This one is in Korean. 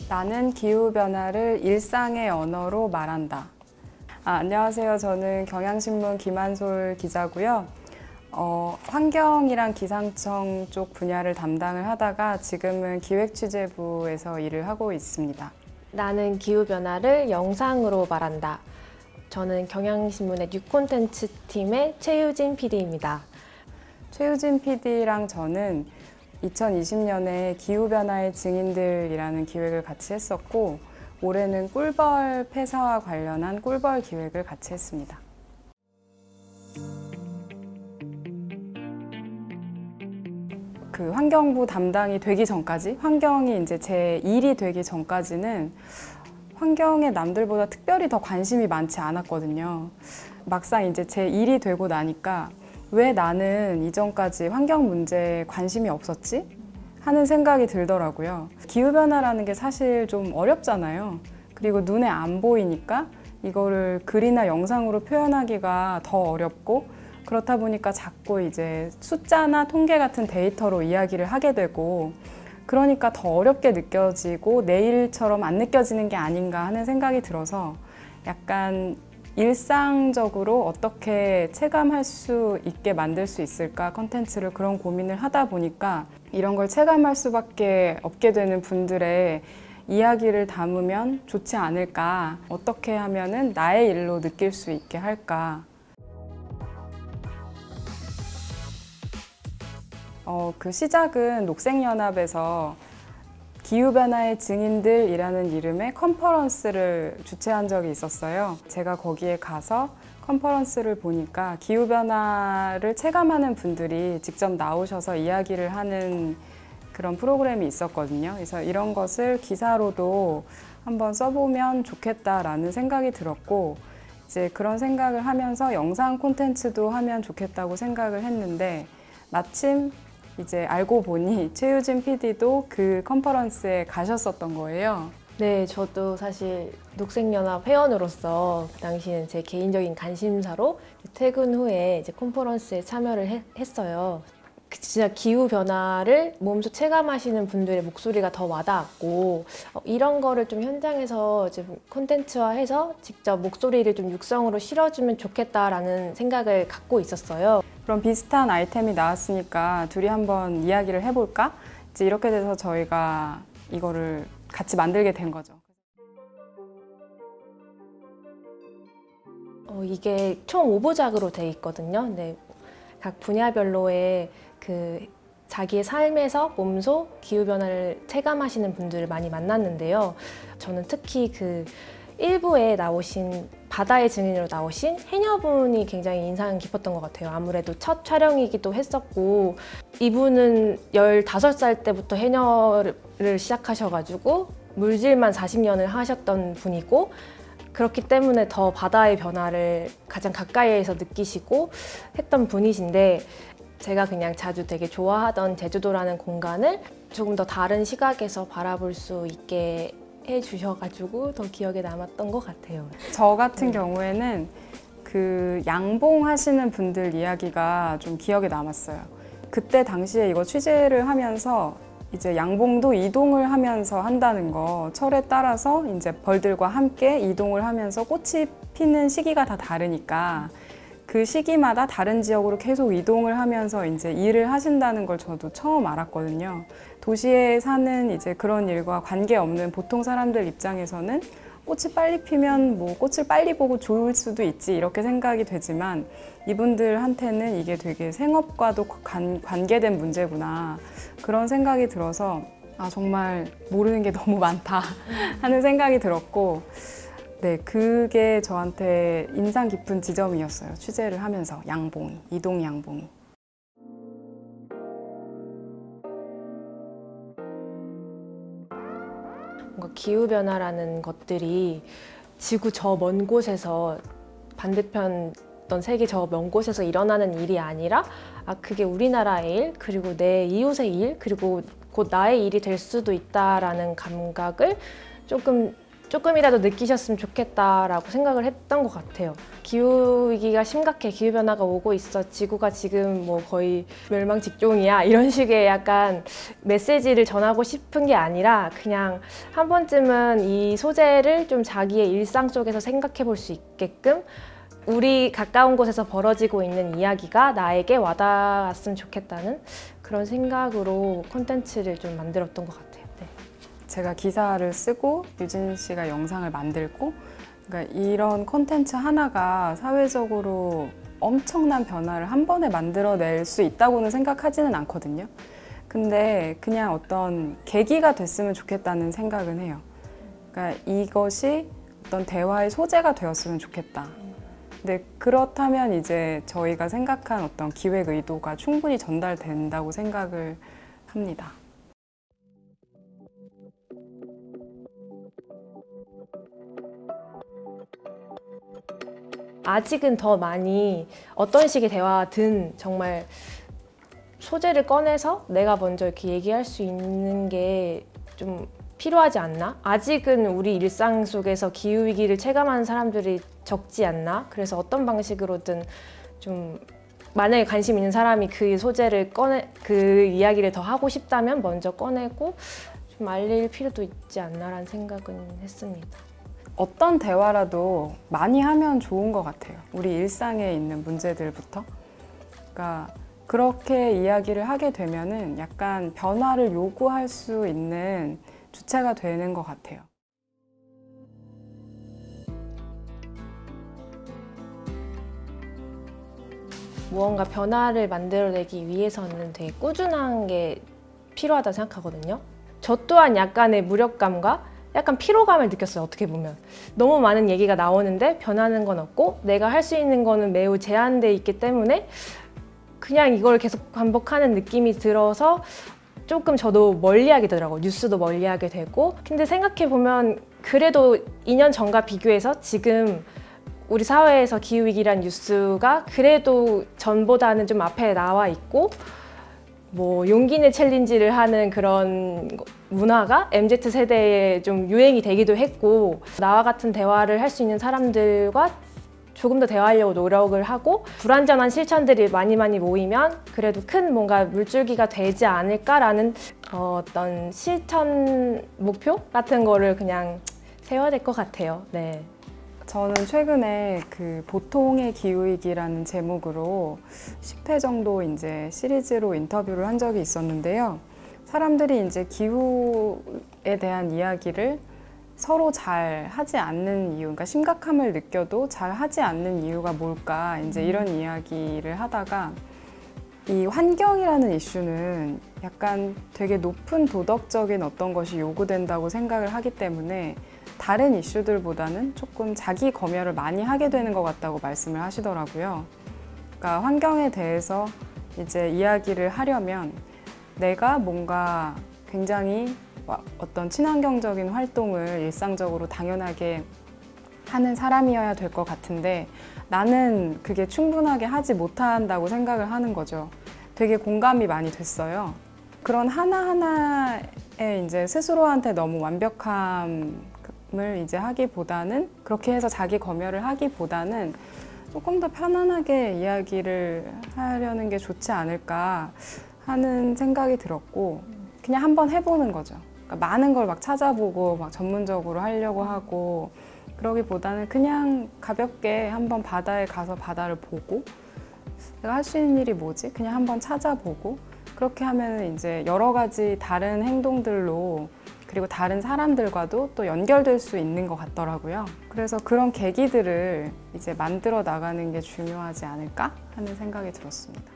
나는 기후변화를 일상의 언어로 말한다. 안녕하세요. 저는 경향신문 김한솔 기자고요. 환경이랑 기상청 쪽 분야를 담당을 하다가 지금은 기획취재부에서 일을 하고 있습니다. 나는 기후변화를 영상으로 말한다. 저는 경향신문의 뉴콘텐츠 팀의 최유진 PD입니다. 최유진 PD랑 저는 2020년에 기후변화의 증인들이라는 기획을 같이 했었고, 올해는 꿀벌 폐사와 관련한 꿀벌 기획을 같이 했습니다. 그 환경부 담당이 되기 전까지, 환경이 이제 제 일이 되기 전까지는 환경에 남들보다 특별히 더 관심이 많지 않았거든요. 막상 이제 제 일이 되고 나니까 왜 나는 이전까지 환경 문제에 관심이 없었지? 하는 생각이 들더라고요. 기후변화라는 게 사실 좀 어렵잖아요. 그리고 눈에 안 보이니까 이거를 글이나 영상으로 표현하기가 더 어렵고, 그렇다 보니까 자꾸 이제 숫자나 통계 같은 데이터로 이야기를 하게 되고, 그러니까 더 어렵게 느껴지고 내 일처럼 안 느껴지는 게 아닌가 하는 생각이 들어서 약간 일상적으로 어떻게 체감할 수 있게 만들 수 있을까 콘텐츠를 그런 고민을 하다 보니까 이런 걸 체감할 수밖에 없게 되는 분들의 이야기를 담으면 좋지 않을까, 어떻게 하면은 나의 일로 느낄 수 있게 할까. 그 시작은 녹색연합에서 기후변화의 증인들이라는 이름의 컨퍼런스를 주최한 적이 있었어요. 제가 거기에 가서 컨퍼런스를 보니까 기후변화를 체감하는 분들이 직접 나오셔서 이야기를 하는 그런 프로그램이 있었거든요. 그래서 이런 것을 기사로도 한번 써보면 좋겠다라는 생각이 들었고, 이제 그런 생각을 하면서 영상 콘텐츠도 하면 좋겠다고 생각을 했는데, 마침 이제 알고 보니 최유진 PD도 그 컨퍼런스에 가셨었던 거예요. 네, 저도 사실 녹색연합 회원으로서 그 당시에는 제 개인적인 관심사로 퇴근 후에 이제 컨퍼런스에 참여를 했어요. 진짜 기후변화를 몸소 체감하시는 분들의 목소리가 더 와닿았고, 이런 거를 좀 현장에서 이제 콘텐츠화해서 직접 목소리를 좀 육성으로 실어주면 좋겠다라는 생각을 갖고 있었어요. 그럼 비슷한 아이템이 나왔으니까 둘이 한번 이야기를 해볼까? 이제 이렇게 돼서 저희가 이거를 같이 만들게 된 거죠. 이게 총 5부작으로 돼 있거든요. 네, 각 분야별로의 자기의 삶에서 몸소 기후변화를 체감하시는 분들을 많이 만났는데요. 저는 특히 1부에 나오신 바다의 증인으로 나오신 해녀분이 굉장히 인상 깊었던 것 같아요. 아무래도 첫 촬영이기도 했었고, 이분은 15살 때부터 해녀를 시작하셔가지고 물질만 40년을 하셨던 분이고, 그렇기 때문에 더 바다의 변화를 가장 가까이에서 느끼시고 했던 분이신데, 제가 그냥 자주 되게 좋아하던 제주도라는 공간을 조금 더 다른 시각에서 바라볼 수 있게 해주셔가지고 더 기억에 남았던 것 같아요. 저 같은 경우에는 그 양봉하시는 분들 이야기가 좀 기억에 남았어요. 그때 당시에 이거 취재를 하면서 이제 양봉도 이동을 하면서 한다는 거, 철에 따라서 이제 벌들과 함께 이동을 하면서 꽃이 피는 시기가 다 다르니까 그 시기마다 다른 지역으로 계속 이동을 하면서 이제 일을 하신다는 걸 저도 처음 알았거든요. 도시에 사는 이제 그런 일과 관계없는 보통 사람들 입장에서는 꽃이 빨리 피면 뭐 꽃을 빨리 보고 좋을 수도 있지 이렇게 생각이 되지만, 이분들한테는 이게 되게 생업과도 관계된 문제구나 그런 생각이 들어서 정말 모르는 게 너무 많다 하는 생각이 들었고, 네, 그게 저한테 인상 깊은 지점이었어요. 취재를 하면서 양봉이, 이동 양봉이. 뭔가 기후변화라는 것들이 지구 저 먼 곳에서, 반대편 어떤 세계 저 먼 곳에서 일어나는 일이 아니라 그게 우리나라의 일, 그리고 내 이웃의 일, 그리고 곧 나의 일이 될 수도 있다라는 감각을 조금 조금이라도 느끼셨으면 좋겠다라고 생각을 했던 것 같아요. 기후위기가 심각해, 기후변화가 오고 있어, 지구가 지금 뭐 거의 멸망 직종이야, 이런 식의 약간 메시지를 전하고 싶은 게 아니라 그냥 한 번쯤은 이 소재를 좀 자기의 일상 속에서 생각해 볼 수 있게끔 우리 가까운 곳에서 벌어지고 있는 이야기가 나에게 와닿았으면 좋겠다는 그런 생각으로 콘텐츠를 좀 만들었던 것 같아요. 네. 제가 기사를 쓰고 유진 씨가 영상을 만들고, 그러니까 이런 콘텐츠 하나가 사회적으로 엄청난 변화를 한 번에 만들어낼 수 있다고는 생각하지는 않거든요. 근데 그냥 어떤 계기가 됐으면 좋겠다는 생각은 해요. 그러니까 이것이 어떤 대화의 소재가 되었으면 좋겠다. 근데 그렇다면 이제 저희가 생각한 어떤 기획 의도가 충분히 전달된다고 생각을 합니다. 아직은 더 많이 어떤 식의 대화든 정말 소재를 꺼내서 내가 먼저 이렇게 얘기할 수 있는 게 좀 필요하지 않나? 아직은 우리 일상 속에서 기후위기를 체감하는 사람들이 적지 않나? 그래서 어떤 방식으로든 좀 만약에 관심 있는 사람이 그 소재를 그 이야기를 더 하고 싶다면 먼저 꺼내고 좀 알릴 필요도 있지 않나라는 생각은 했습니다. 어떤 대화라도 많이 하면 좋은 것 같아요. 우리 일상에 있는 문제들부터. 그러니까 그렇게 이야기를 하게 되면은 약간 변화를 요구할 수 있는 주체가 되는 것 같아요. 무언가 변화를 만들어내기 위해서는 되게 꾸준한 게 필요하다고 생각하거든요. 저 또한 약간의 무력감과 약간 피로감을 느꼈어요. 어떻게 보면 너무 많은 얘기가 나오는데 변하는 건 없고 내가 할 수 있는 거는 매우 제한돼 있기 때문에 그냥 이걸 계속 반복하는 느낌이 들어서 조금 저도 멀리하게 되더라고요. 뉴스도 멀리하게 되고. 근데 생각해보면 그래도 2년 전과 비교해서 지금 우리 사회에서 기후위기란 뉴스가 그래도 전보다는 좀 앞에 나와 있고, 뭐 용기 내 챌린지를 하는 그런 문화가 MZ세대에 좀 유행이 되기도 했고, 나와 같은 대화를 할 수 있는 사람들과 조금 더 대화하려고 노력을 하고 불완전한 실천들이 많이 모이면 그래도 큰 뭔가 물줄기가 되지 않을까라는 어떤 실천 목표 같은 거를 그냥 세워야 될 것 같아요. 네. 저는 최근에 그 보통의 기후위기라는 제목으로 10회 정도 이제 시리즈로 인터뷰를 한 적이 있었는데요. 사람들이 이제 기후에 대한 이야기를 서로 잘 하지 않는 이유, 그러니까 심각함을 느껴도 잘 하지 않는 이유가 뭘까, 이제 이런 이야기를 하다가 이 환경이라는 이슈는 약간 되게 높은 도덕적인 어떤 것이 요구된다고 생각을 하기 때문에 다른 이슈들보다는 조금 자기 검열을 많이 하게 되는 것 같다고 말씀을 하시더라고요. 그러니까 환경에 대해서 이제 이야기를 하려면 내가 뭔가 굉장히 어떤 친환경적인 활동을 일상적으로 당연하게 하는 사람이어야 될 것 같은데 나는 그게 충분하게 하지 못한다고 생각을 하는 거죠. 되게 공감이 많이 됐어요. 그런 하나하나에 이제 스스로한테 너무 완벽함을 이제 하기보다는, 그렇게 해서 자기 검열을 하기보다는 조금 더 편안하게 이야기를 하려는 게 좋지 않을까 하는 생각이 들었고, 그냥 한번 해보는 거죠. 그러니까 많은 걸 막 찾아보고 막 전문적으로 하려고 하고 그러기보다는 그냥 가볍게 한번 바다에 가서 바다를 보고 내가 할 수 있는 일이 뭐지? 그냥 한번 찾아보고, 그렇게 하면 이제 여러 가지 다른 행동들로 그리고 다른 사람들과도 또 연결될 수 있는 것 같더라고요. 그래서 그런 계기들을 이제 만들어 나가는 게 중요하지 않을까 하는 생각이 들었습니다.